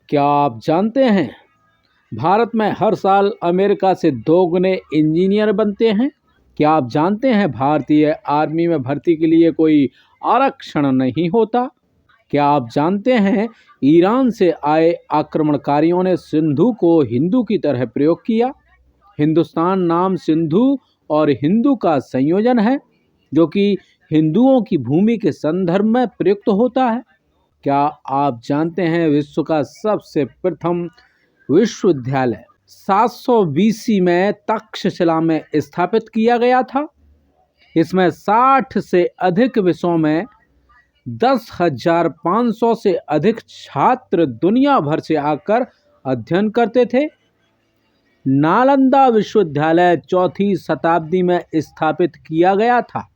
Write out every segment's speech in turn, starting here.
क्या आप जानते हैं भारत में हर साल अमेरिका से दोगुने इंजीनियर बनते हैं। क्या आप जानते हैं भारतीय आर्मी में भर्ती के लिए कोई आरक्षण नहीं होता। क्या आप जानते हैं ईरान से आए आक्रमणकारियों ने सिंधु को हिंदू की तरह प्रयोग किया। हिंदुस्तान नाम सिंधु और हिंदू का संयोजन है जो कि हिंदुओं की भूमि के संदर्भ में प्रयुक्त होता है। क्या आप जानते हैं विश्व का सबसे प्रथम विश्वविद्यालय 700 BC में तक्षशिला में स्थापित किया गया था। इसमें 60 से अधिक विषयों में 10,500 से अधिक छात्र दुनिया भर से आकर अध्ययन करते थे। नालंदा विश्वविद्यालय 4वीं शताब्दी में स्थापित किया गया था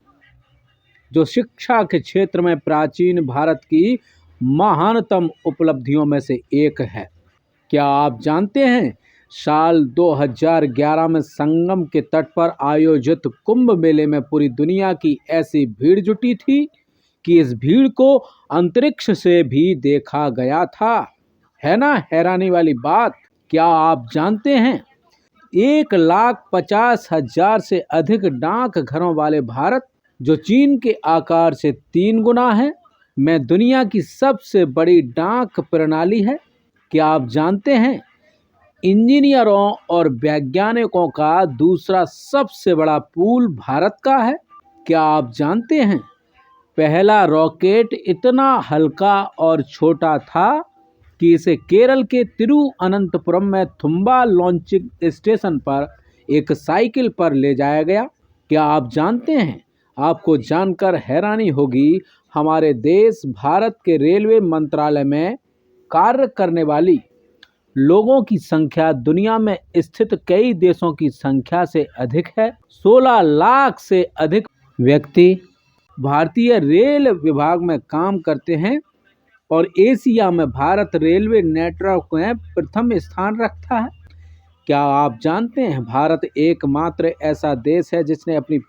जो शिक्षा के क्षेत्र में प्राचीन भारत की महानतम उपलब्धियों में से एक है। क्या आप जानते हैं साल 2011 में संगम के तट पर आयोजित कुंभ मेले में पूरी दुनिया की ऐसी भीड़ जुटी थी कि इस भीड़ को अंतरिक्ष से भी देखा गया था। है ना हैरानी वाली बात। क्या आप जानते हैं 1,50,000 से अधिक डाक घरों वाले भारत जो चीन के आकार से 3 गुना है में दुनिया की सबसे बड़ी डाक प्रणाली है। क्या आप जानते हैं इंजीनियरों और वैज्ञानिकों का दूसरा सबसे बड़ा पूल भारत का है। क्या आप जानते हैं पहला रॉकेट इतना हल्का और छोटा था कि इसे केरल के तिरुअनंतपुरम में थुम्बा लॉन्चिंग स्टेशन पर एक साइकिल पर ले जाया गया। क्या आप जानते हैं आपको जानकर हैरानी होगी हमारे देश भारत के रेलवे मंत्रालय में कार्य करने वाली लोगों की संख्या दुनिया में स्थित कई देशों की संख्या से अधिक है। 16 लाख से अधिक व्यक्ति भारतीय रेल विभाग में काम करते हैं और एशिया में भारत रेलवे नेटवर्क में प्रथम स्थान रखता है। क्या आप जानते हैं भारत एकमात्र ऐसा देश है जिसने अपनी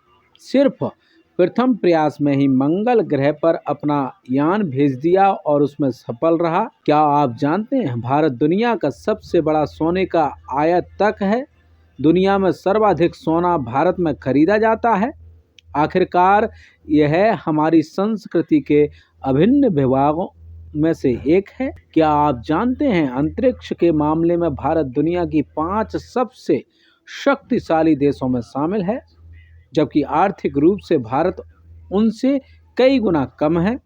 सिर्फ प्रथम प्रयास में ही मंगल ग्रह पर अपना यान भेज दिया और उसमें सफल रहा। क्या आप जानते हैं भारत दुनिया का सबसे बड़ा सोने का आयातक है। दुनिया में सर्वाधिक सोना भारत में खरीदा जाता है। आखिरकार यह हमारी संस्कृति के अभिन्न विभागों में से एक है। क्या आप जानते हैं अंतरिक्ष के मामले में भारत दुनिया की 5 सबसे शक्तिशाली देशों में शामिल है जबकि आर्थिक रूप से भारत उनसे कई गुना कम है।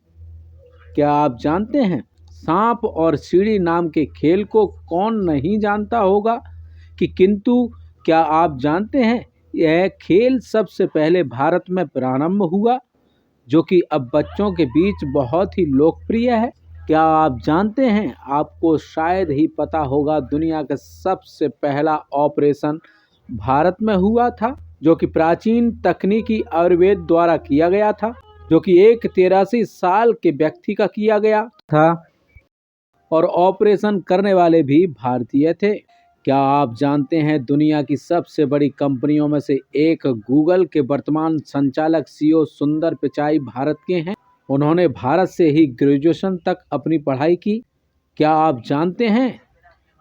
क्या आप जानते हैं सांप और सीढ़ी नाम के खेल को कौन नहीं जानता होगा किंतु क्या आप जानते हैं यह खेल सबसे पहले भारत में प्रारंभ हुआ जो कि अब बच्चों के बीच बहुत ही लोकप्रिय है। क्या आप जानते हैं आपको शायद ही पता होगा दुनिया का सबसे पहला ऑपरेशन भारत में हुआ था जो कि प्राचीन तकनीकी आयुर्वेद द्वारा किया गया था जो कि एक 83 साल के व्यक्ति का किया गया था और ऑपरेशन करने वाले भी भारतीय थे। क्या आप जानते हैं दुनिया की सबसे बड़ी कंपनियों में से एक गूगल के वर्तमान संचालक CEO सुंदर पिचाई भारत के हैं। उन्होंने भारत से ही ग्रेजुएशन तक अपनी पढ़ाई की। क्या आप जानते हैं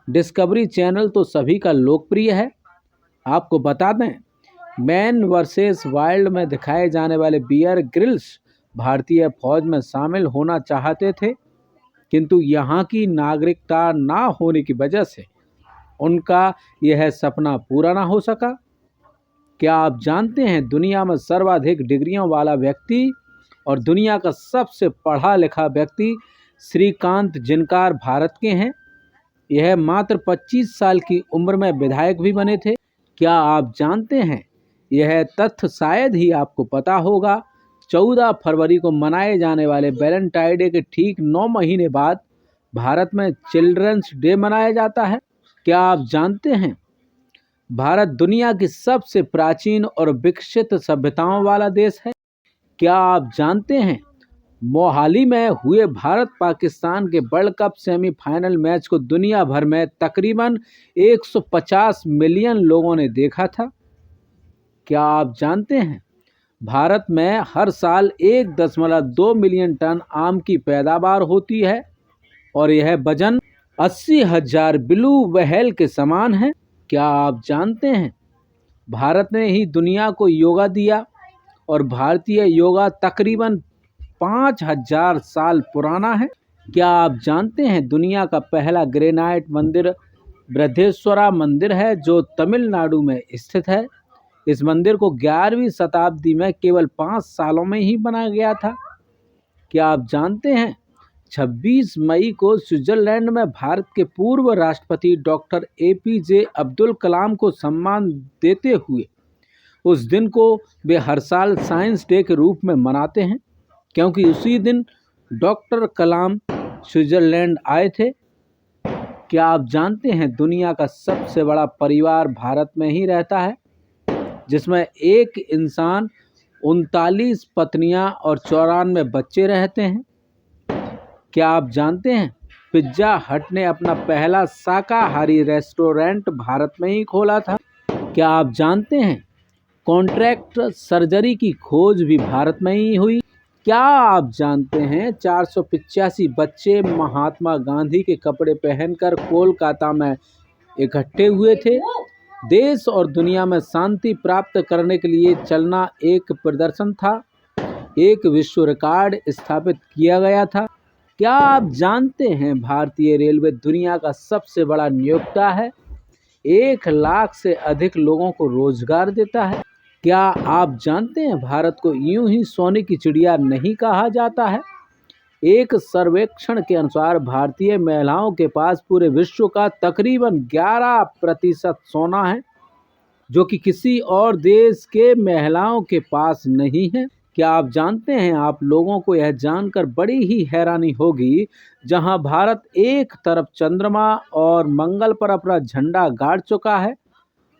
डिस्कवरी चैनल तो सभी का लोकप्रिय है। आपको बता दें मैन वर्सेस वाइल्ड में दिखाए जाने वाले बियर ग्रिल्स भारतीय फौज में शामिल होना चाहते थे किंतु यहाँ की नागरिकता ना होने की वजह से उनका यह सपना पूरा ना हो सका। क्या आप जानते हैं दुनिया में सर्वाधिक डिग्रियों वाला व्यक्ति और दुनिया का सबसे पढ़ा लिखा व्यक्ति श्रीकांत जिनकार भारत के हैं। यह मात्र 25 साल की उम्र में विधायक भी बने थे। क्या आप जानते हैं यह तथ्य शायद ही आपको पता होगा 14 फरवरी को मनाए जाने वाले वैलेंटाइन डे के ठीक 9 महीने बाद भारत में चिल्ड्रंस डे मनाया जाता है। क्या आप जानते हैं भारत दुनिया की सबसे प्राचीन और विकसित सभ्यताओं वाला देश है। क्या आप जानते हैं मोहाली में हुए भारत पाकिस्तान के वर्ल्ड कप सेमीफाइनल मैच को दुनिया भर में तकरीबन 150 मिलियन लोगों ने देखा था। क्या आप जानते हैं भारत में हर साल 1.2 मिलियन टन आम की पैदावार होती है और यह वजन 80,000 ब्लू व्हेल के समान है। क्या आप जानते हैं भारत ने ही दुनिया को योगा दिया और भारतीय योगा तकरीबन 5,000 साल पुराना है। क्या आप जानते हैं दुनिया का पहला ग्रेनाइट मंदिर बृहदेश्वरा मंदिर है जो तमिलनाडु में स्थित है। इस मंदिर को 11वीं शताब्दी में केवल 5 सालों में ही बनाया गया था। क्या आप जानते हैं 26 मई को स्विट्जरलैंड में भारत के पूर्व राष्ट्रपति डॉक्टर APJ अब्दुल कलाम को सम्मान देते हुए उस दिन को वे हर साल साइंस डे के रूप में मनाते हैं, क्योंकि उसी दिन डॉक्टर कलाम स्विट्जरलैंड आए थे। क्या आप जानते हैं दुनिया का सबसे बड़ा परिवार भारत में ही रहता है, जिसमें एक इंसान 39 पत्नियां और 94 बच्चे रहते हैं। क्या आप जानते हैं पिज्जा हट ने अपना पहला शाकाहारी रेस्टोरेंट भारत में ही खोला था। क्या आप जानते हैं कॉन्ट्रैक्ट सर्जरी की खोज भी भारत में ही हुई। क्या आप जानते हैं 485 बच्चे महात्मा गांधी के कपड़े पहनकर कोलकाता में इकट्ठे हुए थे। देश और दुनिया में शांति प्राप्त करने के लिए चलना एक प्रदर्शन था। एक विश्व रिकॉर्ड स्थापित किया गया था। क्या आप जानते हैं भारतीय रेलवे दुनिया का सबसे बड़ा नियोक्ता है, 1 लाख से अधिक लोगों को रोजगार देता है। क्या आप जानते हैं भारत को यूं ही सोने की चिड़िया नहीं कहा जाता है। एक सर्वेक्षण के अनुसार भारतीय महिलाओं के पास पूरे विश्व का तकरीबन 11% सोना है, जो कि किसी और देश के महिलाओं के पास नहीं है। क्या आप जानते हैं आप लोगों को यह जानकर बड़ी ही हैरानी होगी, जहां भारत एक तरफ चंद्रमा और मंगल पर अपना झंडा गाड़ चुका है,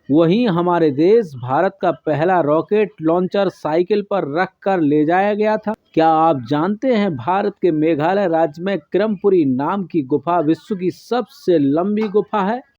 वहीं हमारे देश भारत का पहला रॉकेट लॉन्चर साइकिल पर रख कर ले जाया गया था। क्या आप जानते हैं भारत के मेघालय राज्य में क्रमपुरी नाम की गुफा विश्व की सबसे लंबी गुफा है।